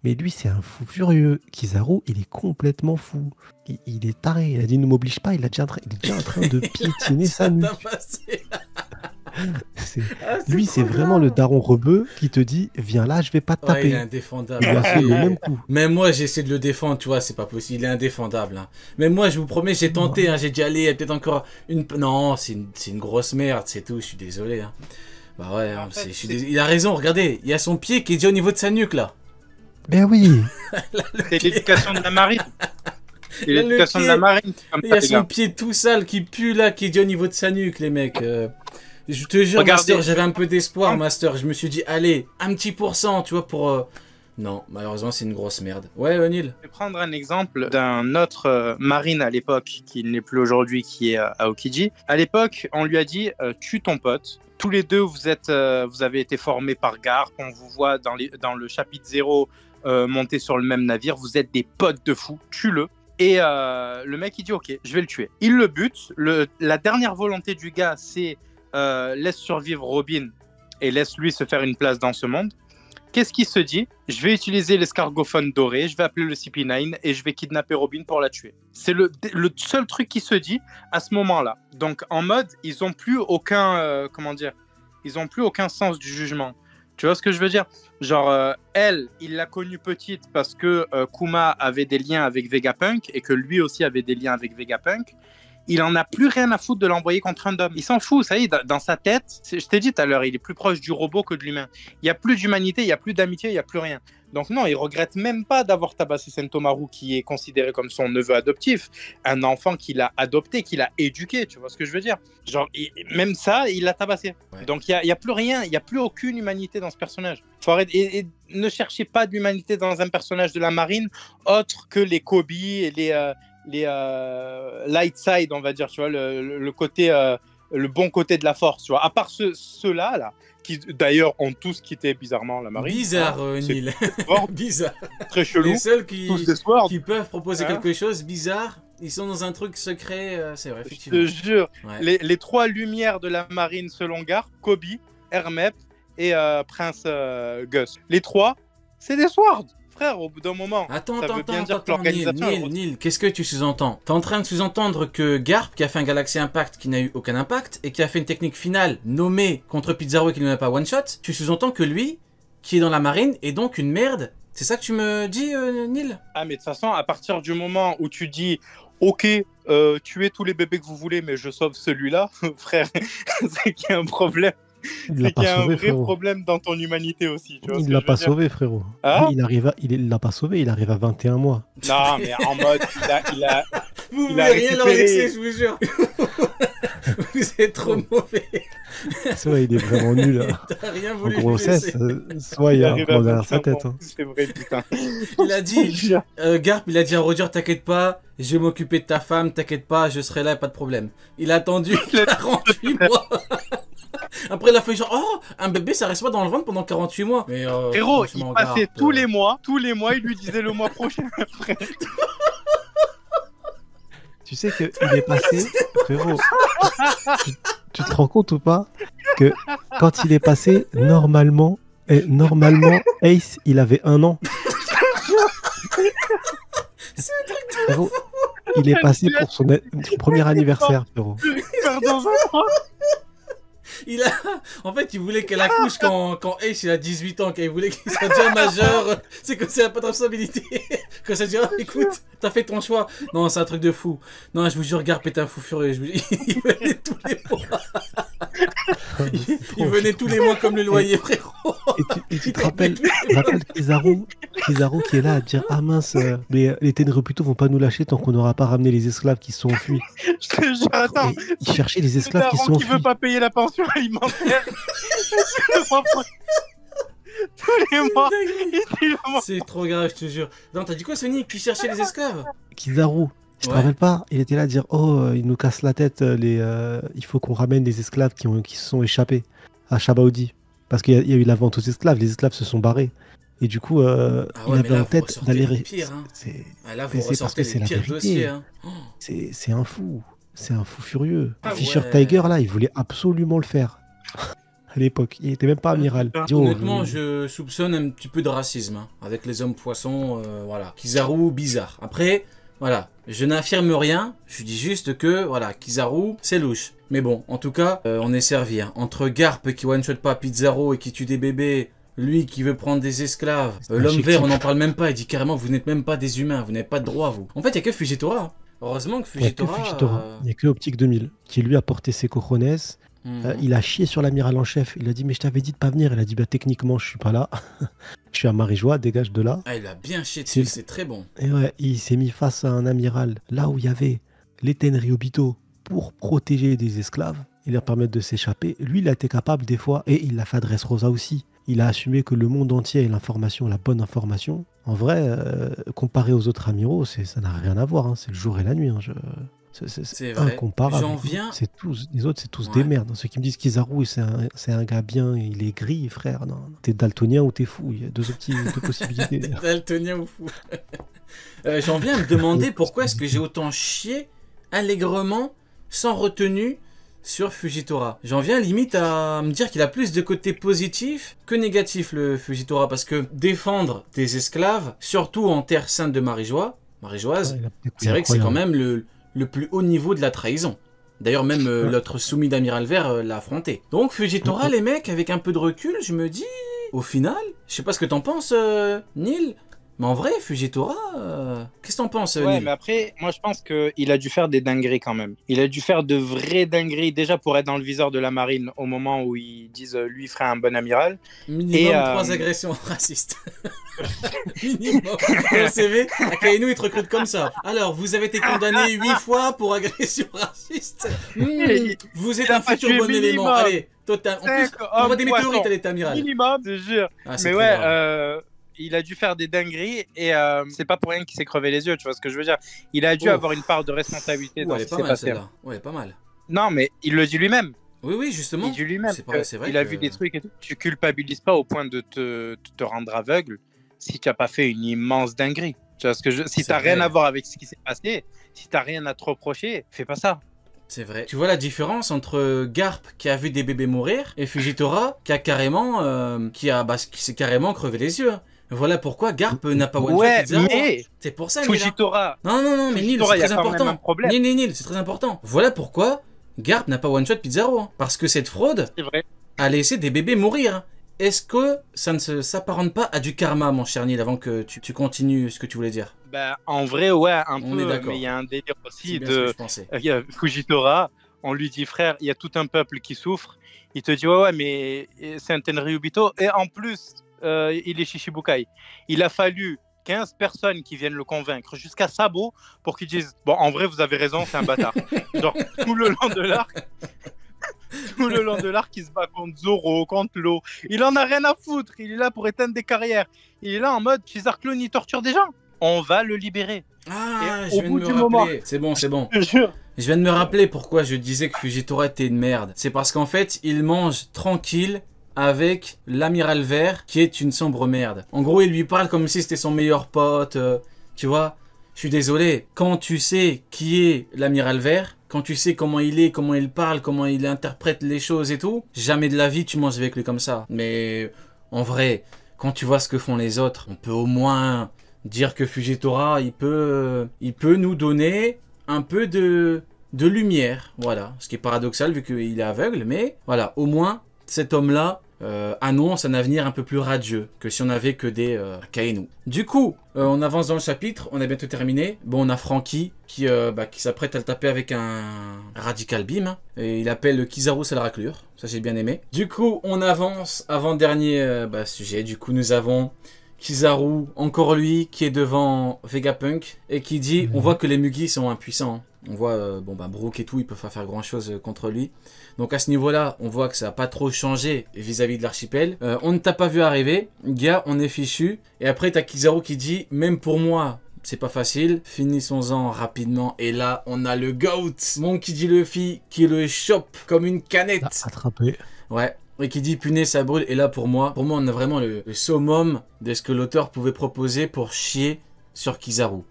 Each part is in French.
Mais lui, c'est un fou furieux. Kizaru, il est complètement fou. Il est taré. Il a dit ne m'oblige pas. Il est déjà en train de piétiner sa nuque. Lui, c'est vraiment le daron rebeu qui te dit viens là, je vais pas te taper. Ouais, il est indéfendable. Il a fait le même coup. Même moi, j'essaie de le défendre, tu vois, c'est pas possible. Il est indéfendable. Hein. Même moi, je vous promets, j'ai tenté. Hein, j'ai dit allez, il y a peut-être encore une. Non, c'est une grosse merde, c'est tout. Je suis désolé. Hein. Bah ouais, hein, il a raison. Regardez, il y a son pied qui est déjà au niveau de sa nuque là. Ben oui. C'est l'éducation de la marine. C'est l'éducation de la marine. Il y a son pied tout sale qui pue là, qui est déjà au niveau de sa nuque, les mecs. Je te jure, regardez, Master, j'avais un peu d'espoir, Master. Je me suis dit, allez, un petit pourcent, tu vois, pour... Non, malheureusement, c'est une grosse merde. Ouais, O'Neill. Je vais prendre un exemple d'un autre marine à l'époque, qui n'est plus aujourd'hui, qui est à Aokiji. À l'époque, on lui a dit, tue ton pote. Tous les deux, vous avez été formés par Garp. On vous voit dans le chapitre 0 monter sur le même navire. Vous êtes des potes de fou. Tue-le. Et le mec, il dit, ok, je vais le tuer. Il le bute. La dernière volonté du gars, c'est laisse survivre Robin et laisse-lui se faire une place dans ce monde. Qu'est-ce qu'il se dit? Je vais utiliser l'escargophone doré, je vais appeler le CP9 et je vais kidnapper Robin pour la tuer. C'est le seul truc qui se dit à ce moment-là. Donc en mode, ils ont plus aucun ils ont plus aucun sens du jugement. Tu vois ce que je veux dire? Genre, elle, il l'a connue petite parce que Kuma avait des liens avec Vegapunk et que lui aussi avait des liens avec Vegapunk. Il en a plus rien à foutre de l'envoyer contre un homme. Il s'en fout, ça y est, dans sa tête, je t'ai dit tout à l'heure, il est plus proche du robot que de l'humain. Il n'y a plus d'humanité, il n'y a plus d'amitié, il n'y a plus rien. Donc non, il regrette même pas d'avoir tabassé Sentomaru, qui est considéré comme son neveu adoptif, un enfant qu'il a adopté, qu'il a éduqué, tu vois ce que je veux dire? Genre, même ça, il l'a tabassé. Ouais. Donc il n'y a plus rien, il n'y a plus aucune humanité dans ce personnage. Faut arrêter, et ne cherchez pas d'humanité dans un personnage de la marine, autre que les Kobe et les light side, on va dire, tu vois, le côté, le bon côté de la force, tu vois. À part ceux-là, là, qui d'ailleurs ont tous quitté bizarrement la marine. Bizarre, Neil. Bizarre. Très chelou. Les seuls qui peuvent proposer quelque chose bizarre, ils sont dans un truc secret, c'est vrai, effectivement. Je te jure, ouais. Les trois lumières de la marine selon Garp, Kobe, Hermep et Prince Gus. Les trois, c'est des swords. Frère, au bout d'un moment, attends, Neil, qu'est-ce que tu sous-entends? T'es en train de sous-entendre que Garp, qui a fait un Galaxy Impact qui n'a eu aucun impact, et qui a fait une technique finale nommée contre Pizarro et qui n'en a pas one-shot, tu sous-entends que lui, qui est dans la marine, est donc une merde? C'est ça que tu me dis, Neil? Ah, mais de toute façon, à partir du moment où tu dis, ok, tuez tous les bébés que vous voulez, mais je sauve celui-là, frère, c'est qu'il y a un problème. C'est qu'il y a un vrai problème dans ton humanité aussi. Tu vois il l'a pas sauvé, frérot. Hein, il l'a pas sauvé, il arrive à 21 mois. Non, mais en mode, vous voulez rien leur laisser, je vous jure. Vous êtes trop mauvais. Soit il est vraiment nul. T'as rien voulu en grossesse, soit il y a un problème derrière sa tête. Hein. C'est vrai, putain. Il a dit, Garp, il a dit à Roger, t'inquiète pas, je vais m'occuper de ta femme, t'inquiète pas, je serai là, pas de problème. Il a attendu 48 mois. Après, il a fait genre, oh, un bébé, ça reste pas dans le ventre pendant 48 mois. Mais, frérot, il passait tous les mois, il lui disait le mois prochain. Tu sais qu'il est passé, frérot, tu te rends compte ou pas que quand il est passé, normalement, Ace, il avait 1 an. C'est un truc de frérot, il est passé pour son premier anniversaire, frérot. En fait, il voulait qu'elle accouche quand Ace il a 18 ans, il voulait qu'il soit déjà majeur. C'est comme c'est la pas de responsabilité. Quand ça dit, oh, écoute, t'as fait ton choix. Non, c'est un truc de fou. Non, je vous jure, Garp est un fou furieux. Il venait tous les mois. Il venait tous les mois comme le loyer, frérot. Et tu te rappelles Kizaru qui est là à dire ah mince, mais les Tenryubito vont pas nous lâcher tant qu'on n'aura pas ramené les esclaves qui se sont enfuis. Je te jure, attends. Il cherchait les esclaves qui se sont enfuis. Qui veut pas payer la pension alimentaire. Tous les mois. C'est trop grave, je te jure. Non, t'as dit quoi, Sonic, qui cherchait les esclaves? Kizaru. Tu te rappelles pas? Il était là à dire oh, il nous casse la tête, il faut qu'on ramène les esclaves qui se sont échappés à Shabaudi. Parce qu'il y a eu la vente aux esclaves, les esclaves se sont barrés. Et du coup, il avait en tête d'aller... C'est parce que c'est la vérité. Hein. C'est un fou. C'est un fou furieux. Fisher Tiger, là, il voulait absolument le faire. à l'époque. Il était même pas amiral. Honnêtement, je soupçonne un petit peu de racisme hein, avec les hommes poissons. Voilà, Kizaru, bizarre. Après, voilà, je n'affirme rien. Je dis juste que, voilà, Kizaru, c'est louche. Mais bon, en tout cas, on est servi. Hein. Entre Garp qui one-shot pas Pizarro et qui tue des bébés, lui qui veut prendre des esclaves, l'homme vert, on n'en parle même pas. Il dit carrément, vous n'êtes même pas des humains, vous n'avez pas de droit, vous. En fait, il n'y a que Fujitora. Heureusement que Fujitora. Il n'y a que Optique 2000 qui lui a porté ses cojones. Il a chié sur l'amiral en chef. Il a dit, mais je t'avais dit de pas venir. Il a dit, bah techniquement, je suis pas là. Je suis à Marijois, dégage de là. Ah, il a bien chié dessus, c'est très bon. Et ouais, il s'est mis face à un amiral, là où il y avait les Tenryubito pour protéger des esclaves et leur permettre de s'échapper. Lui, il a été capable des fois, et il l'a fait à Dressrosa aussi. Il a assumé que le monde entier ait l'information, la bonne information. En vrai, comparé aux autres amiraux, ça n'a rien à voir. Hein. C'est le jour et la nuit. Hein. C'est incomparable. J'en viens. Les autres, c'est tous des merdes. Ceux qui me disent Kizaru, c'est un gars bien, il est gris, frère. Non, t'es daltonien ou t'es fou. Il y a deux possibilités. T'es daltonien ou fou. J'en viens à me demander pourquoi est-ce que j'ai autant chié allègrement, sans retenue, sur Fujitora. J'en viens limite à me dire qu'il a plus de côté positif que négatif, le Fujitora, parce que défendre des esclaves, surtout en terre sainte de Marijoise, c'est vrai que c'est quand même le plus haut niveau de la trahison. D'ailleurs, même l'autre soumis d'Amiral Vert l'a affronté. Donc Fujitora, les mecs, avec un peu de recul, je me dis, au final, je sais pas ce que t'en penses, Neil, mais en vrai, Fujitora, qu'est-ce que t'en penses, Ouais, Neil? mais après, moi je pense qu'il a dû faire des dingueries quand même. Il a dû faire de vraies dingueries, déjà pour être dans le viseur de la marine au moment où ils disent lui ferait un bon amiral. Minimum 3 agressions racistes. Minimum. Dans le CV, Akainu, il te recrute comme ça. Alors, vous avez été condamné 8 fois pour agression raciste. Vous êtes un futur bon élément. Allez, total. En plus, on voit des météorites à l'état amiral. Minimum, je te jure. Mais ouais, il a dû faire des dingueries et c'est pas pour rien qu'il s'est crevé les yeux, tu vois ce que je veux dire. Il a dû avoir une part de responsabilité dans ce qui s'est passé. Ouais, pas mal. Non, mais il le dit lui-même. Oui, justement. Il dit lui-même. Il a vu des trucs et tout. Tu culpabilises pas au point de te rendre aveugle si tu n'as pas fait une immense dinguerie. Tu vois ce que si tu n'as rien à voir avec ce qui s'est passé, si tu n'as rien à te reprocher, fais pas ça. C'est vrai. Tu vois la différence entre Garp qui a vu des bébés mourir et Fujitora qui a carrément, qui s'est carrément crevé les yeux. Voilà pourquoi Garp n'a pas one-shot Pizarro. Mais c'est pour ça, Fujitora. Non, mais Neil, c'est très important. Neil, c'est très important. Voilà pourquoi Garp n'a pas one-shot Pizarro. Hein. Parce que cette fraude a laissé des bébés mourir. Est-ce que ça ne s'apparente pas à du karma, mon cher Neil, avant que tu continues ce que tu voulais dire? Bah, en vrai, ouais, un On peu. est d'accord. Mais il y a un délire aussi de Fujitora. On lui dit, frère, il y a tout un peuple qui souffre. Il te dit, ouais, mais c'est un Tenryubito. Et en plus, il est Shishibukai. Il a fallu 15 personnes qui viennent le convaincre, jusqu'à Sabo, pour qu'ils disent, bon, en vrai, vous avez raison, c'est un bâtard. Genre, tout le long de l'arc, il se bat contre Zoro, contre Law. Il en a rien à foutre. Il est là pour éteindre des carrières. Il est là en mode, César Clone, il torture des gens. On va le libérer. Ah, je viens de me rappeler. C'est bon. Je jure. Je viens de me rappeler pourquoi je disais que Fujitora était une merde. C'est parce qu'en fait, il mange tranquille avec l'amiral vert, qui est une sombre merde. En gros, il lui parle comme si c'était son meilleur pote. Tu vois, je suis désolé. Quand tu sais qui est l'amiral vert, quand tu sais comment il est, comment il parle, comment il interprète les choses et tout, jamais de la vie tu manges avec lui comme ça. Mais en vrai, quand tu vois ce que font les autres, on peut au moins dire que Fujitora, il peut nous donner un peu de lumière. Voilà, ce qui est paradoxal vu qu'il est aveugle, mais voilà, au moins cet homme-là annonce un avenir un peu plus radieux que si on avait que des Kainu. Du coup, on avance dans le chapitre, on a bientôt terminé. Bon, on a Franky qui s'apprête à le taper avec un Radical Beam. Hein, et il appelle Kizaru à la raclure. Ça, j'ai bien aimé. Du coup, on avance. Avant-dernier sujet. Du coup, nous avons Kizaru, encore lui, qui est devant Vegapunk et qui dit, on voit que les Mugi sont impuissants. Hein. On voit, Brook et tout, ils peuvent pas faire grand chose contre lui. Donc à ce niveau-là, on voit que ça n'a pas trop changé vis-à-vis de l'archipel. On ne t'a pas vu arriver, gars, on est fichu. Et après, t'as Kizaru qui dit, même pour moi, c'est pas facile. Finissons-en rapidement. Et là, on a le GOAT, Monkey D. Luffy, qui le chope comme une canette. Attrapé. Ouais. Et qui dit punaise ça brûle. Et là pour moi on a vraiment le summum de ce que l'auteur pouvait proposer pour chier sur Kizaru.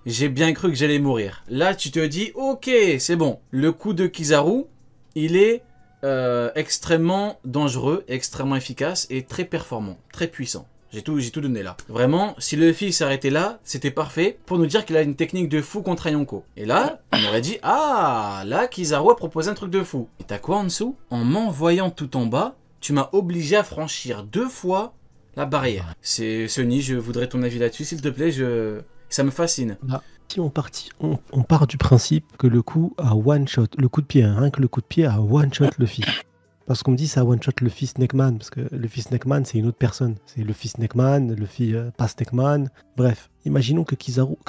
J'ai bien cru que j'allais mourir. Là tu te dis ok c'est bon. Le coup de Kizaru il est extrêmement dangereux, extrêmement efficace et très performant, très puissant. J'ai tout donné là. Vraiment, si Luffy s'arrêtait là, c'était parfait pour nous dire qu'il a une technique de fou contre un Yonko. Et là, on aurait dit, ah, là, Kizaru a proposé un truc de fou. Et t'as quoi en dessous? En m'envoyant tout en bas, tu m'as obligé à franchir 2 fois la barrière. C'est Sony, je voudrais ton avis là-dessus, s'il te plaît, ça me fascine. Bah, si on part du principe que le coup a one shot, le coup de pied, hein, rien que le coup de pied a one shot Luffy. Parce qu'on me dit ça one shot Luffy Snakeman, parce que Luffy Snakeman c'est une autre personne. C'est Luffy Snakeman, Luffy pas Snakeman. Bref, imaginons que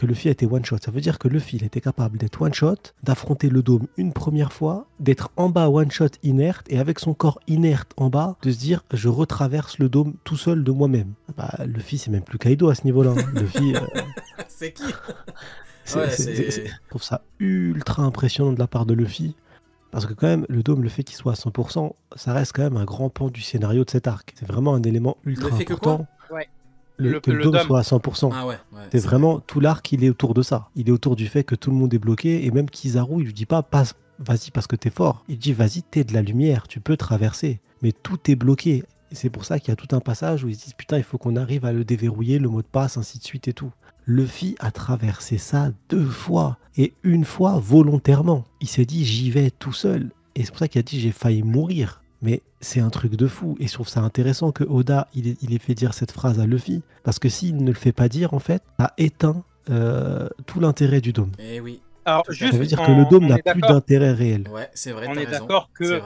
Luffy a été one shot. Ça veut dire que Luffy il était capable d'être one shot, d'affronter le dôme une première fois, d'être en bas one shot inerte et avec son corps inerte en bas, de se dire je retraverse le dôme tout seul de moi-même. Bah, Luffy c'est même plus Kaido à ce niveau-là. Hein. Luffy. C'est qui? Je trouve ça ultra impressionnant de la part de Luffy. Parce que quand même, le dôme, le fait qu'il soit à 100%, ça reste quand même un grand pan du scénario de cet arc. C'est vraiment un élément ultra important. Que quoi ouais. Que le dôme soit à 100%. Ah ouais, c'est vraiment tout l'arc, il est autour de ça. Il est autour du fait que tout le monde est bloqué. Et même Kizaru, il lui dit pas vas-y parce que t'es fort. Il dit vas-y, t'es de la lumière, tu peux traverser. Mais tout est bloqué. Et c'est pour ça qu'il y a tout un passage où ils se disent putain, il faut qu'on arrive à le déverrouiller, le mot de passe, ainsi de suite et tout. Luffy a traversé ça 2 fois, et une fois volontairement. Il s'est dit j'y vais tout seul, et c'est pour ça qu'il a dit j'ai failli mourir. Mais c'est un truc de fou, et je trouve ça intéressant que Oda il ait fait dire cette phrase à Luffy, parce que s'il ne le fait pas dire en fait, ça éteint tout l'intérêt du dôme. Eh oui. Alors, ça veut dire que le dôme n'a plus d'intérêt réel. Ouais, c'est vrai. On est d'accord que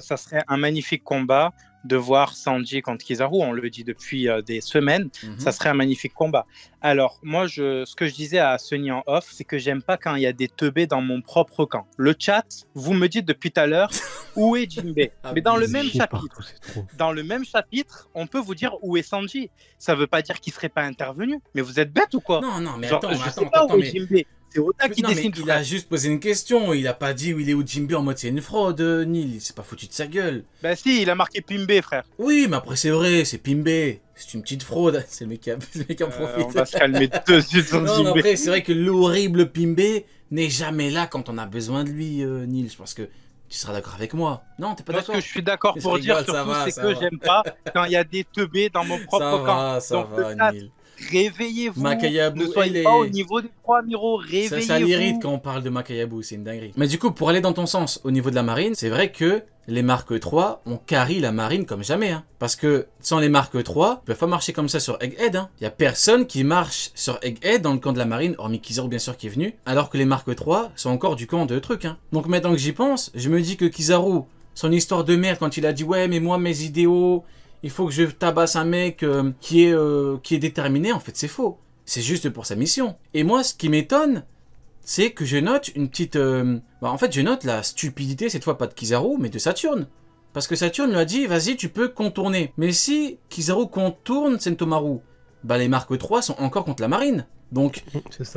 ça serait un magnifique combat de voir Sanji contre Kizaru, on le dit depuis des semaines, ça serait un magnifique combat. Alors, moi, ce que je disais à Sunny en off, c'est que j'aime pas quand il y a des teubés dans mon propre camp. Le chat, vous me dites depuis tout à l'heure, où est Jinbei? Mais dans le même chapitre, on peut vous dire où est Sanji. Ça veut pas dire qu'il serait pas intervenu, mais vous êtes bêtes ou quoi? Non, mais genre, attends, je sais pas où est Jinbei. C'est Oda qui décide. Il a juste posé une question, il a pas dit où il est où Jinbei en mode c'est une fraude, Nil, il s'est pas foutu de sa gueule. Bah si, il a marqué Pimbe, frère. Oui, mais après c'est vrai, c'est Pimbe, c'est une petite fraude, c'est le mec qui en profite. On va se calmer de suite sur Jinbei. Non, après c'est vrai que l'horrible Pimbe n'est jamais là quand on a besoin de lui, Nil, je pense que tu seras d'accord avec moi. Non, t'es pas d'accord? Ce que je suis d'accord pour dire surtout, c'est que j'aime pas quand il y a des teubés dans mon propre camp. Ça va, Nil. Réveillez-vous, Makayabu, ne soyez pas au niveau des 3 Miro, réveillez-vous. Ça l'irrite quand on parle de Makayabu, c'est une dinguerie. Mais du coup, pour aller dans ton sens, au niveau de la marine, c'est vrai que les Mark 3 ont carry la marine comme jamais. Hein. Parce que sans les Mark 3, ils peuvent pas marcher comme ça sur Egghead. Hein. Y a personne qui marche sur Egghead dans le camp de la marine, hormis Kizaru bien sûr qui est venu, alors que les Mark 3 sont encore du camp de trucs. Hein. Donc maintenant que j'y pense, je me dis que Kizaru, son histoire de merde quand il a dit ouais mais moi mes idéaux... Il faut que je tabasse un mec qui est déterminé. En fait, c'est faux. C'est juste pour sa mission. Et moi, ce qui m'étonne, c'est que je note une petite... en fait, je note la stupidité, cette fois pas de Kizaru, mais de Saturne. Parce que Saturne lui a dit, vas-y, tu peux contourner. Mais si Kizaru contourne Sentomaru, bah les Mark 3 sont encore contre la marine. Donc,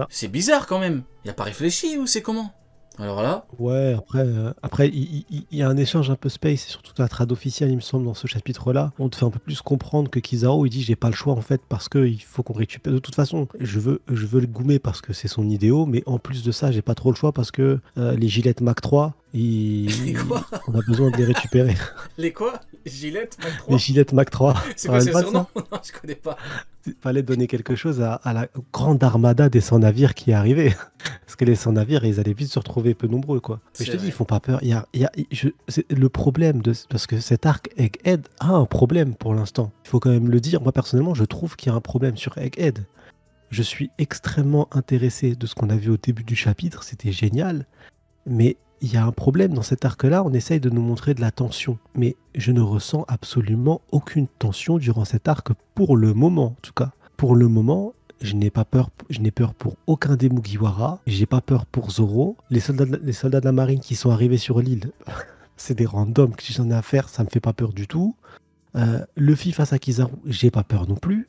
c'est bizarre quand même. Il a pas réfléchi ou c'est comment ? Alors là... Ouais, après il y a un échange un peu space, et surtout la trad officielle, il me semble, dans ce chapitre-là. On te fait un peu plus comprendre que Kizaru, il dit j'ai pas le choix en fait, parce qu'il faut qu'on récupère. De toute façon, je veux le goumer parce que c'est son idéo, mais en plus de ça, j'ai pas trop le choix parce que les gilettes Mac 3, on a besoin de les récupérer. Les quoi? Gilettes Mac 3? Les gilettes Mac 3. C'est quoi ce surnom? Non, je connais pas. Il fallait donner quelque chose à la grande armada des 100 navires qui est arrivée. Parce que les 100 navires, ils allaient vite se retrouver peu nombreux, quoi. Mais je te dis, ils font pas peur. C'est le problème, parce que cet arc Egghead a un problème pour l'instant. Il faut quand même le dire. Moi, personnellement, je trouve qu'il y a un problème sur Egghead. Je suis extrêmement intéressé de ce qu'on a vu au début du chapitre. C'était génial. Mais il y a un problème dans cet arc-là. On essaye de nous montrer de la tension. Mais je ne ressens absolument aucune tension durant cet arc pour le moment, en tout cas. Pour le moment, je n'ai pas peur. Je n'ai peur pour aucun des Mugiwara. J'ai pas peur pour Zoro. Les soldats de la marine qui sont arrivés sur l'île, c'est des randoms que j'en ai à faire. Ça me fait pas peur du tout. Luffy face à Kizaru, j'ai pas peur non plus.